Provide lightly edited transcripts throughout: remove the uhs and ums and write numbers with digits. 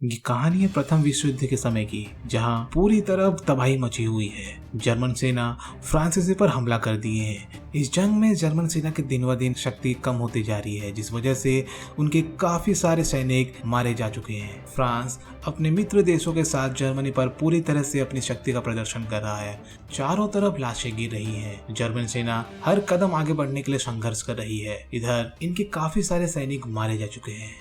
ये कहानी है प्रथम विश्व युद्ध के समय की, जहां पूरी तरफ तबाही मची हुई है। जर्मन सेना फ्रांसीसी पर हमला कर दिए है। इस जंग में जर्मन सेना के दिन ब दिन शक्ति कम होती जा रही है, जिस वजह से उनके काफी सारे सैनिक मारे जा चुके हैं। फ्रांस अपने मित्र देशों के साथ जर्मनी पर पूरी तरह से अपनी शक्ति का प्रदर्शन कर रहा है। चारों तरफ लाशें गिर रही हैं। जर्मन सेना हर कदम आगे बढ़ने के लिए संघर्ष कर रही है। इधर इनके काफी सारे सैनिक मारे जा चुके हैं।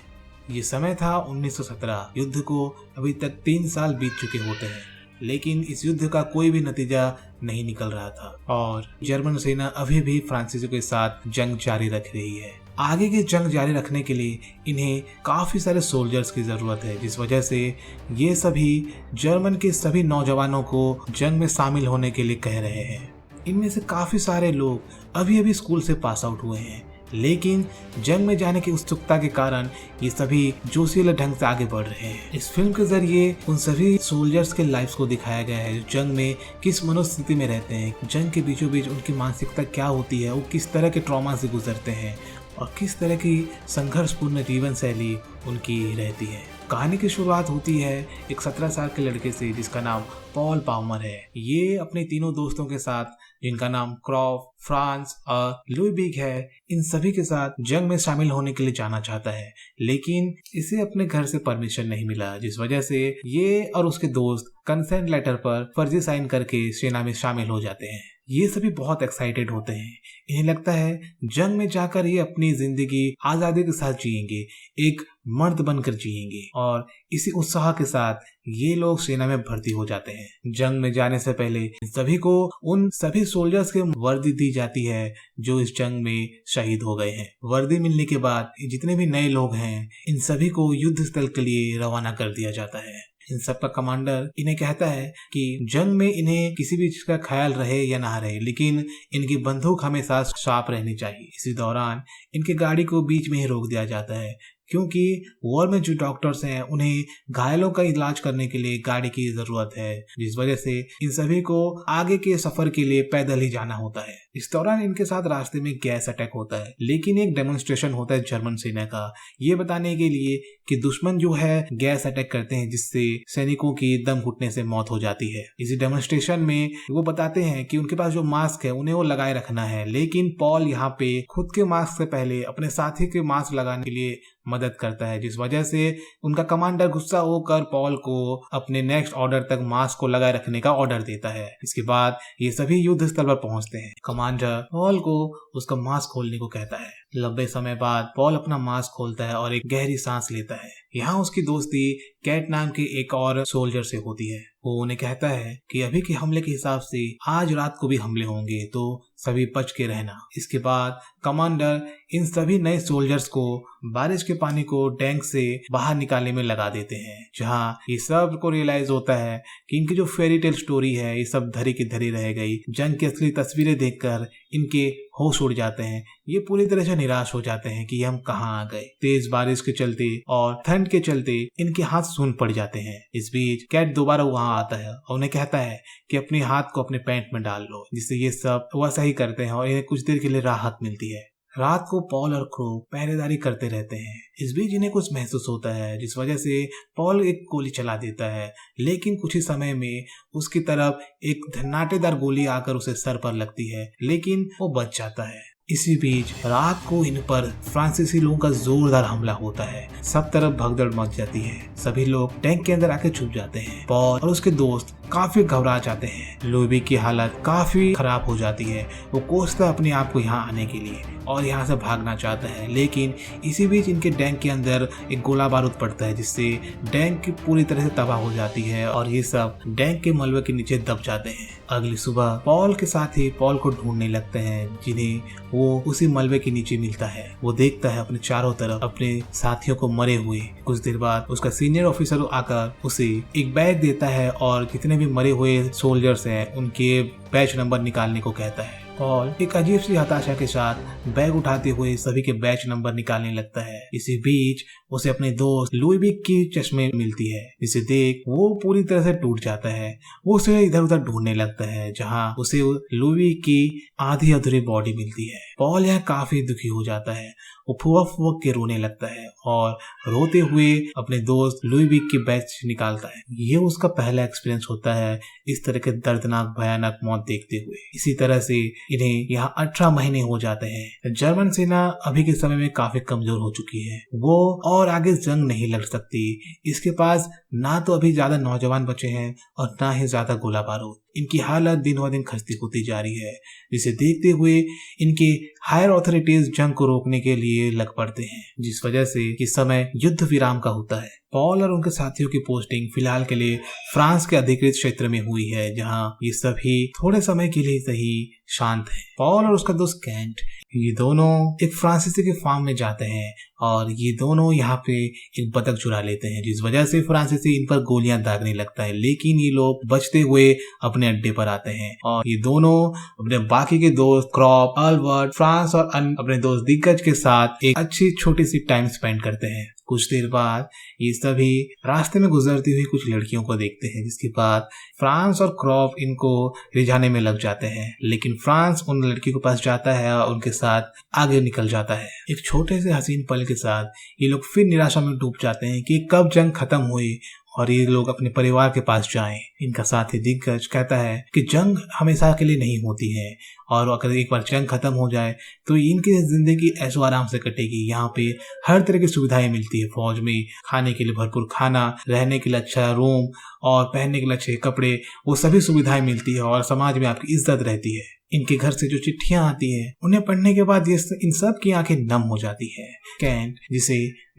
ये समय था 1917। युद्ध को अभी तक 3 साल बीत चुके होते हैं, लेकिन इस युद्ध का कोई भी नतीजा नहीं निकल रहा था और जर्मन सेना अभी भी फ्रांसीसियों के साथ जंग जारी रख रही है। आगे की जंग जारी रखने के लिए इन्हें काफी सारे सोल्जर्स की जरूरत है, जिस वजह से ये सभी जर्मन के सभी नौजवानों को जंग में शामिल होने के लिए कह रहे हैं। इनमें से काफी सारे लोग अभी अभी स्कूल से पास आउट हुए हैं, लेकिन जंग में जाने की उत्सुकता के कारण ये सभी जोशीले ढंग से आगे बढ़ रहे हैं। इस फिल्म के जरिए उन सभी सोल्जर्स के लाइफ्स को दिखाया गया है जो जंग में किस मनोस्थिति में रहते हैं, जंग के बीचों बीच उनकी मानसिकता क्या होती है, वो किस तरह के ट्रॉमा से गुजरते हैं और किस तरह की संघर्षपूर्ण जीवन शैली उनकी रहती है। कहानी की शुरुआत होती है एक 17 साल के लड़के से जिसका नाम पॉल पाउमर है। ये अपने तीनों दोस्तों के साथ, जिनका नाम क्रॉफ, फ्रांस और लुईबिग है, इन सभी के साथ जंग में शामिल होने के लिए जाना चाहता है, लेकिन इसे अपने घर से परमिशन नहीं मिला, जिस वजह से ये और उसके दोस्त कंसेंट लेटर पर फर्जी साइन करके सेना में शामिल हो जाते हैं। ये सभी बहुत एक्साइटेड होते हैं। इन्हें लगता है जंग में जाकर ये अपनी जिंदगी आजादी के साथ जिएंगे, एक मर्द बनकर जिएंगे, और इसी उत्साह के साथ ये लोग सेना में भर्ती हो जाते हैं। जंग में जाने से पहले सभी को उन सभी सोल्जर्स के वर्दी दी जाती है जो इस जंग में शहीद हो गए हैं। वर्दी मिलने के बाद जितने भी नए लोग हैं, इन सभी को युद्ध स्थल के लिए रवाना कर दिया जाता है। इन सब का कमांडर इन्हें कहता है कि जंग में इन्हें किसी भी चीज का ख्याल रहे या ना रहे, लेकिन इनकी बंदूक हमेशा शार्प रहनी चाहिए। इसी दौरान इनके गाड़ी को बीच में ही रोक दिया जाता है, क्योंकि वॉर में जो डॉक्टर्स हैं उन्हें घायलों का इलाज करने के लिए गाड़ी की जरूरत है, जिस वजह से इन सभी को आगे के सफर के लिए पैदल ही जाना होता है। इस दौरान इनके साथ रास्ते में गैस अटैक होता है, लेकिन एक डेमोन्स्ट्रेशन होता है जर्मन सेना का, ये बताने के लिए कि दुश्मन जो है गैस अटैक करते हैं, जिससे सैनिकों की दम घुटने से मौत हो जाती है। इसी डेमोन्स्ट्रेशन में वो बताते हैं कि उनके पास जो मास्क है उन्हें वो लगाए रखना है, लेकिन पॉल यहाँ पे खुद के मास्क से पहले अपने साथी के मास्क लगाने के लिए मदद करता है, जिस वजह से उनका कमांडर गुस्सा होकर पॉल को अपने नेक्स्ट ऑर्डर तक मास्क को लगाए रखने का ऑर्डर देता है। इसके बाद ये सभी युद्ध स्थल पर पहुंचते हैं। कमांडर पॉल को उसका मास्क खोलने को कहता है। लंबे समय बाद पॉल अपना मास्क खोलता है और एक गहरी सांस लेता है। यहाँ उसकी दोस्ती कैट नाम के एक और सोल्जर से होती है। वो उन्हें कहता है कि अभी के हमले के हिसाब से आज रात को भी हमले होंगे, तो सभी बच के रहना। इसके बाद कमांडर इन सभी नए सोल्जर्स को बारिश के पानी को टैंक से बाहर निकालने में लगा देते हैं, जहाँ ये सब को रियलाइज होता है कि इनकी जो फेरी टेल स्टोरी है ये सब धरी की धरी रह गई। जंग की असली तस्वीरें देखकर इनके होश उड़ जाते हैं। ये पूरी तरह से निराश हो जाते हैं कि हम कहाँ आ गए। तेज बारिश के चलते और ठंड के चलते इनके हाथ सून पड़ जाते हैं। इस बीच कैट दोबारा वहां आता है और उन्हें कहता है कि अपने हाथ को अपने पैंट में डाल लो, जिससे ये सब वैसा ही करते हैं और इन्हें कुछ देर के लिए राहत मिलती है। रात को पॉल और क्रो पहरेदारी करते रहते हैं। इस बीच इन्हें कुछ महसूस होता है, जिस वजह से पॉल एक गोली चला देता है, लेकिन कुछ ही समय में उसकी तरफ एक धन्नाटेदार गोली आकर उसे सर पर लगती है, लेकिन वो बच जाता है। इसी बीच रात को इन पर फ्रांसीसी लोगों का जोरदार हमला होता है। सब तरफ भगदड़ मच जाती है। सभी लोग टैंक के अंदर आके छुप जाते हैं। पॉल और उसके दोस्त काफी घबरा जाते हैं। लुईबी की हालत काफी खराब हो जाती है। वो कोसता अपने आप को यहाँ आने के लिए और यहाँ से भागना चाहता है, लेकिन इसी बीच इनके टैंक के अंदर एक गोला बारूद पड़ता है, जिससे टैंक पूरी तरह से तबाह हो जाती है और ये सब टैंक के मलबे के नीचे दब जाते हैं। अगली सुबह पॉल के साथी पॉल को ढूंढने लगते हैं, जिन्हें वो उसी मलबे के नीचे मिलता है। वो देखता है अपने चारों तरफ अपने साथियों को मरे हुए। कुछ देर बाद उसका सीनियर ऑफिसर आकर उसे एक बैग देता है और जितने भी मरे हुए सोल्जर्स हैं उनके बैच नंबर निकालने को कहता है। पॉल एक अजीब सी हताशा के साथ बैग उठाते हुए सभी के बैच नंबर निकालने लगता है। इसी बीच उसे अपने दोस्त लुईविक की चश्मे मिलती है, जिसे देख वो पूरी तरह से टूट जाता है। वो उसे इधर उधर ढूंढने लगता है, जहाँ उसे लुईविक की आधी अधूरी बॉडी मिलती है। पॉल यहाँ काफी दुखी हो जाता है। वो फुवक फुवक के रोने लगता है और रोते हुए अपने दोस्त लुईविक की बैच निकालता है। ये उसका पहला एक्सपीरियंस होता है इस तरह के दर्दनाक भयानक मौत देखते हुए। इसी तरह से इन्हें यहाँ 18 महीने हो जाते हैं। जर्मन सेना अभी के समय में काफी कमजोर हो चुकी है। वो और आगे जंग नहीं लड़ सकती। इसके पास ना तो अभी ज्यादा नौजवान बचे हैं और ना ही ज्यादा गोला बारूद। इनकी हालत दिन ब दिन खस्ती होती जा रही है, जिसे देखते हुए इनके हायर अथॉरिटीज जंग को रोकने के लिए लग पड़ते हैं, जिस वजह से इस समय युद्ध विराम का होता है। पॉल और उनके साथियों की पोस्टिंग फिलहाल के लिए फ्रांस के अधिकृत क्षेत्र में हुई है, जहां ये सभी थोड़े समय के लिए सही शांत है। पॉल और उसका दोस्त कैंट, ये दोनों एक फ्रांसीसी के फार्म में जाते हैं और ये दोनों यहाँ पे एक बतख चुरा लेते हैं, जिस वजह से फ्रांसीसी इन पर गोलियां दागने लगता है। लेकिन ये लोग बचते हुए अपने अड्डे पर आते हैं और ये दोनों अपने बाकी के दोस्त क्रॉप, अल्बर्ट, फ्रांस और अपने दोस्त दिग्गज के साथ एक अच्छी छोटी सी टाइम स्पेंड करते हैं। कुछ देर बाद ये सभी रास्ते में गुजरती हुई कुछ लड़कियों को देखते हैं, जिसके बाद फ्रांस और क्रॉप इनको रिझाने में लग जाते हैं। लेकिन फ्रांस उन लड़कियों के पास जाता है और उनके साथ आगे निकल जाता है। एक छोटे से हसीन पल के साथ ये लोग फिर निराशा में डूब जाते हैं कि कब जंग खत्म हुई और ये लोग अपने परिवार के पास जाएं। इनका साथी दिग्गज कहता है कि जंग हमेशा के लिए नहीं होती है और अगर एक बार जंग खत्म हो जाए तो इनकी जिंदगी ऐशो आराम से कटेगी। यहाँ पे हर तरह की सुविधाएं मिलती है। फौज में खाने के लिए भरपूर खाना, रहने के लिए अच्छा रूम और पहनने के लिए अच्छे कपड़े, वो सभी सुविधाएं मिलती है और समाज में आपकी इज्जत रहती है। इनके घर से जो चिट्ठियां आती है उन्हें पढ़ने के बाद इन सब की आंखें नम हो जाती है। कैंट, जिसे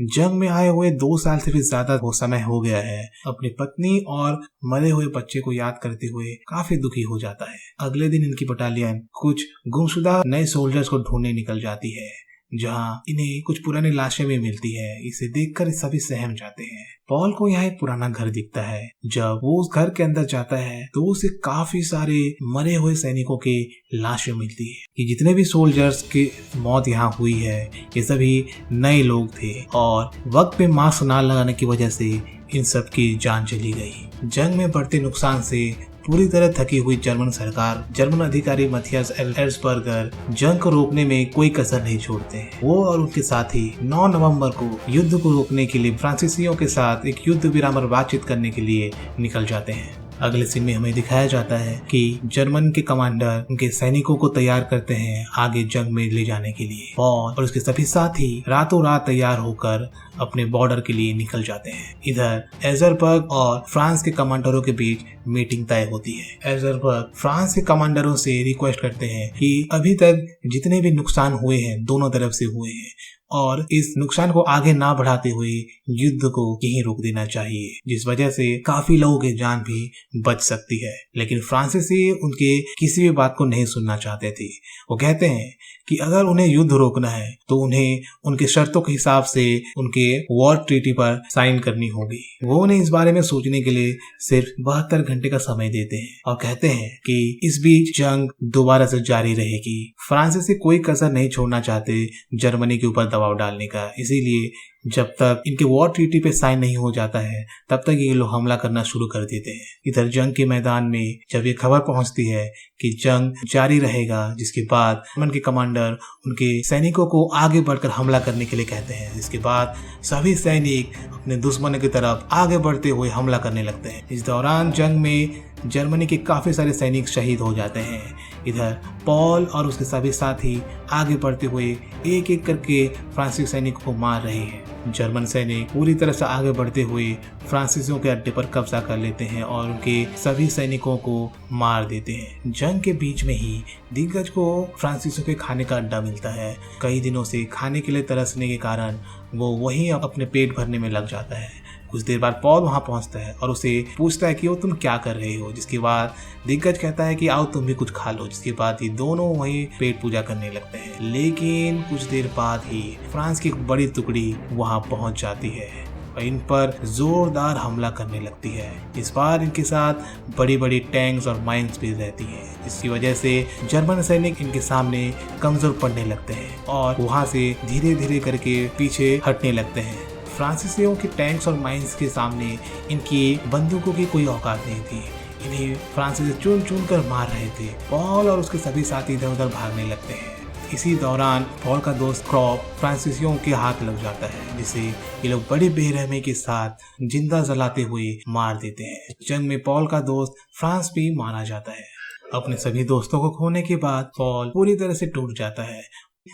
जंग में आए हुए 2 साल से भी ज्यादा समय हो गया है, अपनी पत्नी और मरे हुए बच्चे को याद करते हुए काफी दुखी हो जाता है। अगले दिन इनकी बटालियन कुछ गुमशुदा नए सोल्जर्स को ढूंढने निकल जाती है, जहां इन्हें कुछ पुरानी लाशें भी मिलती है। इसे देखकर सभी सहम जाते हैं। पॉल को यहाँ एक पुराना घर दिखता है। जब वो उस घर के अंदर जाता है तो उसे काफी सारे मरे हुए सैनिकों की लाशें मिलती है। ये जितने भी सोल्जर्स की मौत यहाँ हुई है ये सभी नए लोग थे और वक्त पे मास्क ना लगाने की वजह से इन सब की जान चली गई। जंग में बढ़ते नुकसान से पूरी तरह थकी हुई जर्मन सरकार, जर्मन अधिकारी मैथियास एर्सबर्गर जंग को रोकने में कोई कसर नहीं छोड़ते हैं। वो और उनके साथी 9 नवंबर को युद्ध को रोकने के लिए फ्रांसीसियों के साथ एक युद्ध विराम पर बातचीत करने के लिए निकल जाते हैं। अगले सीन में हमें दिखाया जाता है कि जर्मन के कमांडर उनके सैनिकों को तैयार करते हैं आगे जंग में ले जाने के लिए। पॉल और उसके सभी साथी रातों रात तैयार होकर अपने बॉर्डर के लिए निकल जाते हैं। इधर एर्सबर्ग और फ्रांस के कमांडरों के बीच मीटिंग तय होती है। एर्सबर्ग फ्रांस के कमांडरों से रिक्वेस्ट करते हैं कि अभी तक जितने भी नुकसान हुए हैं दोनों तरफ से हुए हैं और इस नुकसान को आगे ना बढ़ाते हुए युद्ध को यहीं रोक देना चाहिए, जिस वजह से काफी लोगों की जान भी बच सकती है। लेकिन फ्रांसीसी उनके किसी भी बात को नहीं सुनना चाहते थे। वो कहते हैं कि अगर उन्हें युद्ध रोकना है तो उन्हें उनके शर्तों के हिसाब से उनके वॉर ट्रीटी पर साइन करनी होगी। वो उन्हें इस बारे में सोचने के लिए सिर्फ 72 घंटे का समय देते हैं और कहते हैं कि इस बीच जंग दोबारा से जारी रहेगी। फ्रांसीसी कोई कसर नहीं छोड़ना चाहते जर्मनी के ऊपर दबाव डालने का, इसीलिए जब तक इनके वॉर ट्रीटी पे साइन नहीं हो जाता है तब तक ये लोग हमला करना शुरू कर देते हैं। इधर जंग के मैदान में जब ये खबर पहुंचती है कि जंग जारी रहेगा, जिसके बाद जर्मन के कमांडर उनके सैनिकों को आगे बढ़कर हमला करने के लिए कहते हैं। इसके बाद सभी सैनिक अपने दुश्मनों की तरफ आगे बढ़ते हुए हमला करने लगते हैं। इस दौरान जंग में जर्मनी के काफी सारे सैनिक शहीद हो जाते हैं। इधर पॉल और उसके सभी साथी आगे बढ़ते हुए एक एक करके फ्रांसीसी सैनिकों को मार रहे हैं। जर्मन सैनिक पूरी तरह से आगे बढ़ते हुए फ्रांसीसियों के अड्डे पर कब्जा कर लेते हैं और उनके सभी सैनिकों को मार देते हैं। जंग के बीच में ही दिग्गज को फ्रांसीसियों के खाने का अड्डा मिलता है। कई दिनों से खाने के लिए तरसने के कारण वो वहीं अपने पेट भरने में लग जाता है। कुछ देर बाद पॉल वहां पहुंचता है और उसे पूछता है कि वो तुम क्या कर रहे हो, जिसके बाद दिग्गज कहता है कि आओ तुम भी कुछ खा लो। जिसके बाद ये दोनों वहीं पेट पूजा करने लगते हैं। लेकिन कुछ देर बाद ही फ्रांस की एक बड़ी टुकड़ी वहां पहुंच जाती है और इन पर जोरदार हमला करने लगती है। इस बार इनके साथ बड़ी बड़ी टैंक्स और माइंस भी रहती हैं, जिसकी वजह से जर्मन सैनिक इनके सामने कमजोर पड़ने लगते हैं और वहां से धीरे धीरे करके पीछे हटने लगते हैं। फ्रांसीसियों के टैंक्स और माइंस के सामने इनकी बंदूकों की कोई औकात नहीं थी। इन्हें फ्रांसीसी चुन चुन कर मार रहे थे। पॉल और उसके सभी साथी इधर उधर भागने लगते हैं। इसी दौरान पॉल का दोस्त क्रॉप फ्रांसीसियों के हाथ लग जाता है, जिसे ये लोग बड़ी बेरहमी के साथ जिंदा जलाते हुए मार देते हैं। जंग में पॉल का दोस्त फ्रांस भी मारा जाता है। अपने सभी दोस्तों को खोने के बाद पॉल पूरी तरह से टूट जाता है।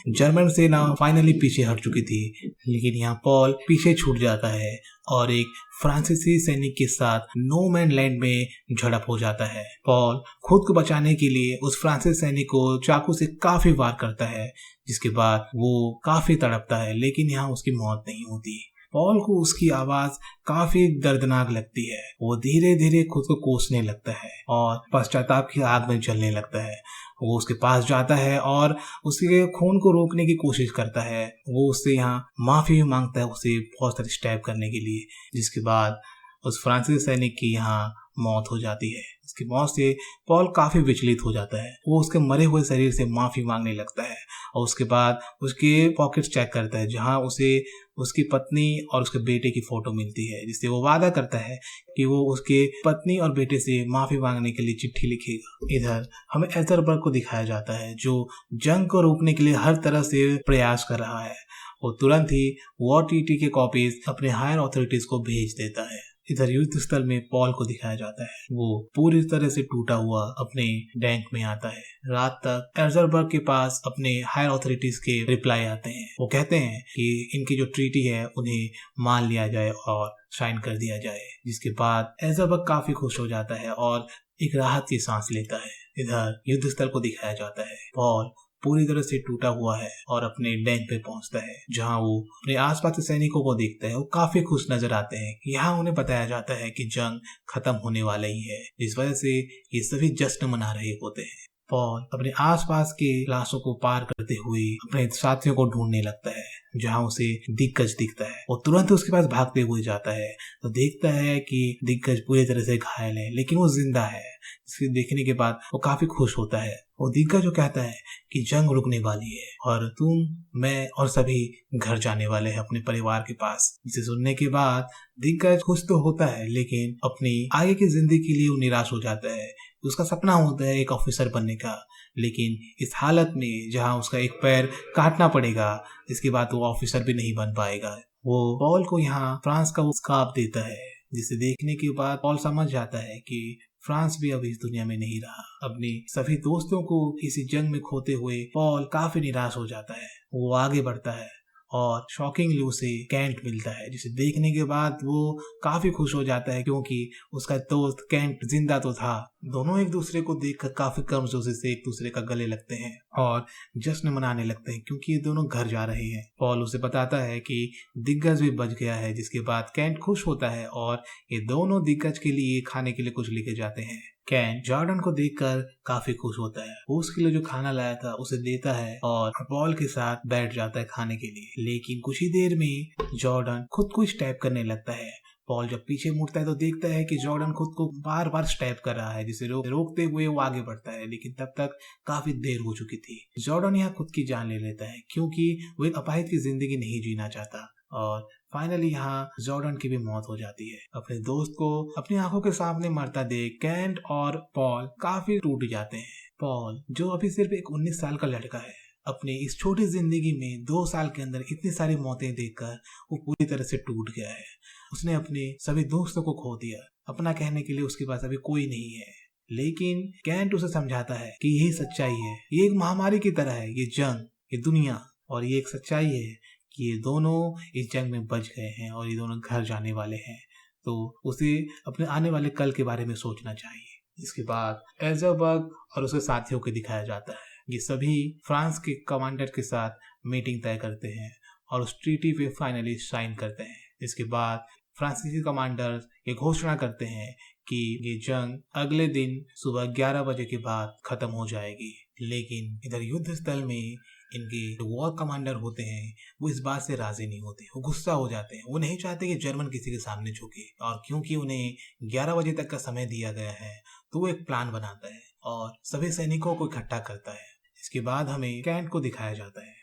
जर्मन सेना फाइनली पीछे हट चुकी थी, लेकिन यहाँ पॉल पीछे छूट जाता है और एक फ्रांसीसी सैनिक के साथ नो मैन लैंड में झड़प हो जाता है। पॉल खुद को बचाने के लिए उस फ्रांसीसी सैनिक को चाकू से काफी वार करता है, जिसके बाद वो काफी तड़पता है, लेकिन यहाँ उसकी मौत नहीं होती। पॉल को उसकी आवाज काफी दर्दनाक लगती है। वो धीरे धीरे खुद को कोसने लगता है और पश्चाताप की आग में जलने लगता है। वो उसके पास जाता है और उसके खून को रोकने की कोशिश करता है। वो उससे यहाँ माफी भी मांगता है, उसे बहुत सारे स्टैब करने के लिए, जिसके बाद उस फ्रांसीसी सैनिक की यहाँ मौत हो जाती है। उसकी मौत से पॉल काफी विचलित हो जाता है। वो उसके मरे हुए शरीर से माफी मांगने लगता है और उसके बाद उसके पॉकेट्स चेक करता है, जहाँ उसे उसकी पत्नी और उसके बेटे की फोटो मिलती है, जिससे वो वादा करता है कि वो उसके पत्नी और बेटे से माफी मांगने के लिए चिट्ठी लिखेगा। इधर हमें एजरबर्ग को दिखाया जाता है, जो जंग को रोकने के लिए हर तरह से प्रयास कर रहा है। वो तुरंत ही वॉर ट्रीटी के कॉपीज अपने हायर अथॉरिटीज को भेज देता है। इधर युद्ध स्थल में पॉल को दिखाया जाता है। वो पूरी तरह से टूटा हुआ अपने टैंक में आता है। रात तक एजरबर्ग के पास अपने हायर अथॉरिटीज के रिप्लाई आते हैं। वो कहते हैं कि इनकी जो ट्रीटी है उन्हें मान लिया जाए और साइन कर दिया जाए, जिसके बाद एजरबर्ग काफी खुश हो जाता है और एक राहत की सांस लेता है। इधर युद्ध स्थल को दिखाया जाता है। पॉल पूरी तरह से टूटा हुआ है और अपने डैंक पे पहुंचता है, जहां वो अपने आसपास के सैनिकों को देखता है। वो काफी खुश नजर आते हैं। यहाँ उन्हें बताया जाता है कि जंग खत्म होने वाला ही है, इस वजह से ये सभी जश्न मना रहे होते हैं। पॉल अपने आसपास के लाशों को पार करते हुए अपने साथियों को ढूंढने लगता है, जहां उसे दिग्गज दिखता है। वो तुरंत उसके पास भागते हुए जाता है तो देखता है कि दिग्गज पूरी तरह से घायल है, लेकिन वो जिंदा है। इसके देखने के बाद वो काफी खुश होता है। वो दिग्गज जो कहता है कि जंग रुकने वाली है और तुम, मैं और सभी घर जाने वाले हैं अपने परिवार के पास। इसे सुनने के बाद दिग्गज खुश तो होता है, लेकिन अपनी आगे की जिंदगी के लिए वो निराश हो जाता है। उसका सपना होता है एक ऑफिसर बनने का, लेकिन इस हालत में जहां उसका एक पैर काटना पड़ेगा, इसके बाद वो ऑफिसर भी नहीं बन पाएगा। वो पॉल को यहाँ फ्रांस का वो स्कार्फ देता है, जिसे देखने के बाद पॉल समझ जाता है कि फ्रांस भी अब इस दुनिया में नहीं रहा। अपने सभी दोस्तों को इसी जंग में खोते हुए पॉल काफी निराश हो जाता है। वो आगे बढ़ता है और शॉकिंगली उसे कैंट मिलता है, जिसे देखने के बाद वो काफी खुश हो जाता है, क्योंकि उसका दोस्त कैंट जिंदा तो था। दोनों एक दूसरे को देखकर काफी गर्मजोशी से एक दूसरे का गले लगते हैं और जश्न मनाने लगते हैं, क्योंकि ये दोनों घर जा रहे हैं। पॉल उसे बताता है कि दिग्गज भी बच गया है, जिसके बाद कैंट खुश होता है और ये दोनों दिग्गज के लिए खाने के लिए कुछ लेके जाते हैं। कैन जॉर्डन को देखकर काफी खुश होता है। वो उसके लिए जो खाना लाया था उसे देता है और पॉल के साथ बैठ जाता है खाने के लिए। लेकिन कुछ ही देर में जॉर्डन खुद को स्टैब करने लगता है। पॉल जब पीछे मुड़ता है तो देखता है कि जॉर्डन खुद को बार बार स्टैब कर रहा है, जिसे रोकते हुए वो आगे बढ़ता है, लेकिन तब तक काफी देर हो चुकी थी। जॉर्डन यहाँ खुद की जान ले लेता है, क्योंकि वो एक अपाहिज की जिंदगी नहीं जीना चाहता। और फाइनली यहाँ जॉर्डन की भी मौत हो जाती है। अपने दोस्त को अपनी आंखों के सामने मरता देख कैंट और पॉल काफी टूट जाते हैं। पॉल, जो अभी सिर्फ एक 19 साल का लड़का है, अपनी इस छोटी जिंदगी में 2 साल के अंदर इतनी सारी मौतें देखकर वो पूरी तरह से टूट गया है। उसने अपने सभी दोस्तों को खो दिया। अपना कहने के लिए उसके पास अभी कोई नहीं है। लेकिन कैंट उसे समझाता है कि यही सच्चाई है, ये एक महामारी की तरह है, ये जंग, ये दुनिया, और ये एक सच्चाई है कि ये दोनों इस जंग में बच गए हैं और ये दोनों घर जाने वाले हैं। तो उसे अपने आने वाले कल के बारे में सोचना चाहिए। इसके बाद एजरबर्ग और उसके साथियों को दिखाया जाता है। ये सभी फ्रांस के कमांडर के साथ मीटिंग तय करते हैं और उस ट्रीटी पे फाइनली साइन करते हैं। इसके बाद फ्रांसीसी कमांडर ये घोषणा करते हैं कि ये जंग अगले दिन सुबह 11 बजे के बाद खत्म हो जाएगी। लेकिन इधर युद्ध स्थल में इनके जो वॉर कमांडर होते हैं वो इस बात से राजी नहीं होते। वो गुस्सा हो जाते हैं। वो नहीं चाहते कि जर्मन किसी के सामने झुके, और क्योंकि उन्हें 11 बजे तक का समय दिया गया है तो वो एक प्लान बनाता है और सभी सैनिकों को इकट्ठा करता है। इसके बाद हमें कैंट को दिखाया जाता है।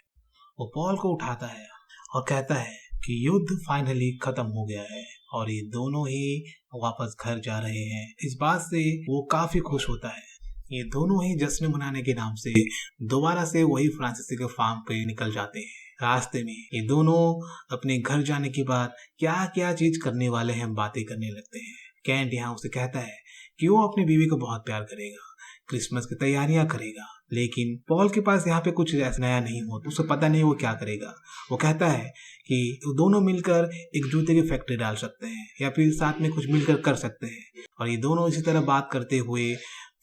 वो पॉल को उठाता है और कहता है कि युद्ध फाइनली खत्म हो गया है और ये दोनों ही वापस घर जा रहे हैं। इस बात से वो काफी खुश होता है। ये दोनों ही जश्न मनाने के नाम से दोबारा से वही फ्रांसीसी के फार्म पे निकल जाते हैं। रास्ते में ये दोनों अपने घर जाने के बाद क्या क्या चीज करने वाले हैं बातें करने लगते हैं। कैंट यहाँ उसे कहता है कि वो अपनी बीवी को बहुत प्यार करेगा, क्रिसमस की तैयारियां करेगा, लेकिन पॉल के पास यहाँ पे कुछ ऐसा नया नहीं होता, उसे पता नहीं वो क्या करेगा। वो कहता है कि वो दोनों मिलकर एक जूते की फैक्ट्री डाल सकते हैं या फिर साथ में कुछ मिलकर कर सकते हैं। और ये दोनों इसी तरह बात करते हुए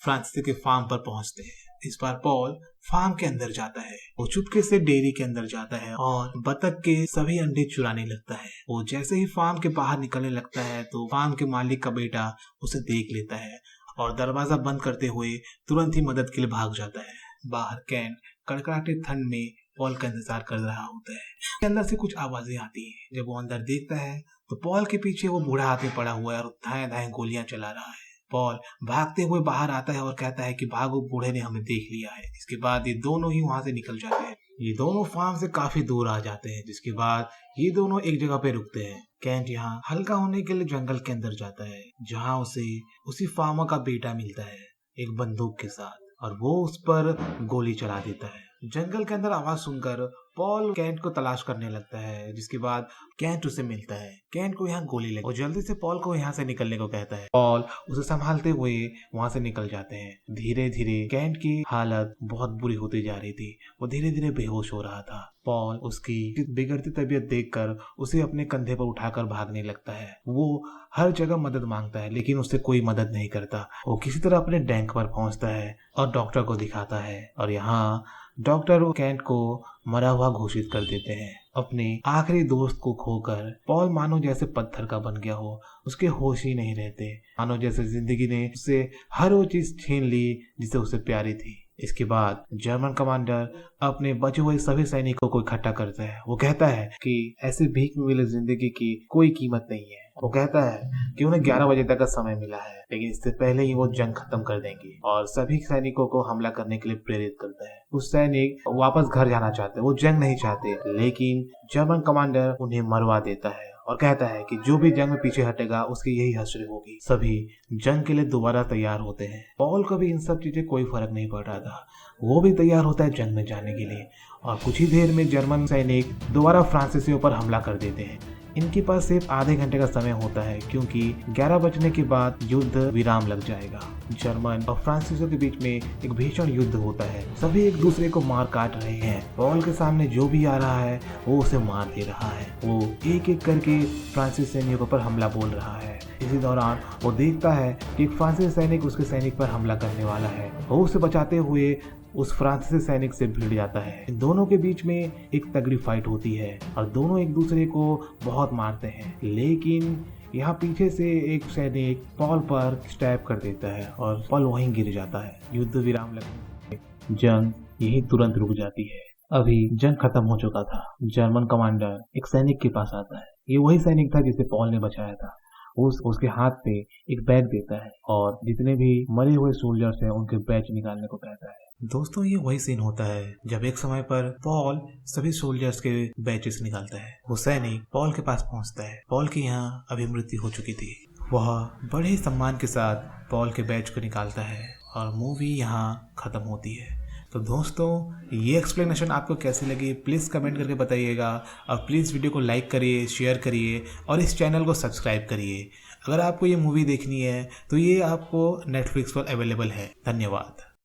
फ्रांसीसी के फार्म पर पहुंचते हैं। इस बार पॉल फार्म के अंदर जाता है। वो चुपके से डेयरी के अंदर जाता है और बतख के सभी अंडे चुराने लगता है। वो जैसे ही फार्म के बाहर निकलने लगता है तो फार्म के मालिक का बेटा उसे देख लेता है और दरवाजा बंद करते हुए तुरंत ही मदद के लिए भाग जाता है। बाहर कैंट कड़कड़ाते ठंड में पॉल का इंतजार कर रहा होता है। अंदर से कुछ आवाजें आती हैं। जब वो अंदर देखता है तो पॉल के पीछे वो बूढ़ा हाथ में पड़ा हुआ है और दाएं दाएं गोलियां चला रहा है। पॉल भागते हुए बाहर आता है और कहता है कि भागो, बूढ़े ने हमें देख लिया है। इसके बाद ये दोनों ही वहां से निकल जाते हैं। ये दोनों फार्म से काफी दूर आ जाते हैं, जिसके बाद ये दोनों एक जगह पे रुकते हैं। कैंट यहाँ हल्का होने के लिए जंगल के अंदर जाता है, जहाँ उसे उसी फार्मर का बेटा मिलता है एक बंदूक के साथ, और वो उस पर गोली चला देता है। जंगल के अंदर आवाज सुनकर पॉल कैंट को तलाश करने लगता है, जिसके बाद कैंट उसे मिलता है। कैंट को यहाँ गोली लगी। वो जल्दी से पॉल को यहाँ से निकलने को कहता है। पॉल उसे संभालते हुए वहाँ से निकल जाते हैं। धीरे धीरे कैंट की हालत बहुत बुरी होती जा रही थी। वो धीरे धीरे बेहोश हो रहा था। पॉल उसकी बिगड़ती तबीयत देखकर उसे अपने कंधे पर उठाकर भागने लगता है। वो हर जगह मदद मांगता है, लेकिन उससे कोई मदद नहीं करता। वो किसी तरह अपने टैंक पर पहुंचता है और डॉक्टर को दिखाता है, और यहाँ डॉक्टर कैंट को मरा हुआ घोषित कर देते हैं। अपने आखिरी दोस्त को खोकर पॉल मानो जैसे पत्थर का बन गया हो, उसके होश ही नहीं रहते, मानो जैसे जिंदगी ने उससे हर वो चीज छीन ली जिसे उसे प्यारी थी। इसके बाद जर्मन कमांडर अपने बचे हुए सभी सैनिकों को इकट्ठा करता है। वो कहता है कि ऐसे भीख में मिले जिंदगी की कोई कीमत नहीं है। वो कहता है कि उन्हें 11 बजे तक का समय मिला है, लेकिन इससे पहले ही वो जंग खत्म कर देंगे, और सभी सैनिकों को हमला करने के लिए प्रेरित करता है। कुछ सैनिक वापस घर जाना चाहते, वो जंग नहीं चाहते, लेकिन जर्मन कमांडर उन्हें मरवा देता है और कहता है कि जो भी जंग में पीछे हटेगा उसकी यही हश्र होगी। सभी जंग के लिए दोबारा तैयार होते हैं। पॉल को भी इन सब चीजें कोई फर्क नहीं पड़ रहा था। वो भी तैयार होता है जंग में जाने के लिए, और कुछ ही देर में जर्मन सैनिक दोबारा फ्रांसीसियों पर हमला कर देते हैं। इनके पास सिर्फ आधे घंटे का समय होता है, क्योंकि 11 बजने के बाद युद्ध विराम लग जाएगा। जर्मन और फ्रांसीसियों के बीच में एक भीषण युद्ध होता है। सभी एक दूसरे को मार काट रहे हैं। पॉल के सामने जो भी आ रहा है वो उसे मार दे रहा है। वो एक एक करके फ्रांसीसी सैनिकों पर हमला बोल रहा है। इसी दौरान वो देखता है कि एक फ्रांसीसी सैनिक उसके सैनिक पर हमला करने वाला है। वो उसे बचाते हुए उस फ्रांसीसी सैनिक से भिड़ जाता है। इन दोनों के बीच में एक तगड़ी फाइट होती है और दोनों एक दूसरे को बहुत मारते हैं, लेकिन यहाँ पीछे से एक सैनिक पॉल पर स्टैब कर देता है और पॉल वहीं गिर जाता है। युद्ध विराम लगने से जंग यही तुरंत रुक जाती है। अभी जंग खत्म हो चुका था। जर्मन कमांडर एक सैनिक के पास आता है। ये वही सैनिक था जिसे पॉल ने बचाया था। उसके हाथ पे एक बैग देता है और जितने भी मरे हुए सोल्जर्स हैं उनके बैच निकालने को कहता है। दोस्तों, ये वही सीन होता है जब एक समय पर पॉल सभी सोल्जर्स के बैचेस निकालता है। वो सैनिक पॉल के पास पहुंचता है। पॉल की यहाँ अभी मृत्यु हो चुकी थी। वह बड़े ही सम्मान के साथ पॉल के बैच को निकालता है और मूवी यहाँ खत्म होती है। तो दोस्तों, ये एक्सप्लेनेशन आपको कैसी लगी प्लीज़ कमेंट करके बताइएगा, और प्लीज़ वीडियो को लाइक करिए, शेयर करिए और इस चैनल को सब्सक्राइब करिए। अगर आपको ये मूवी देखनी है तो ये आपको नेटफ्लिक्स पर अवेलेबल है। धन्यवाद।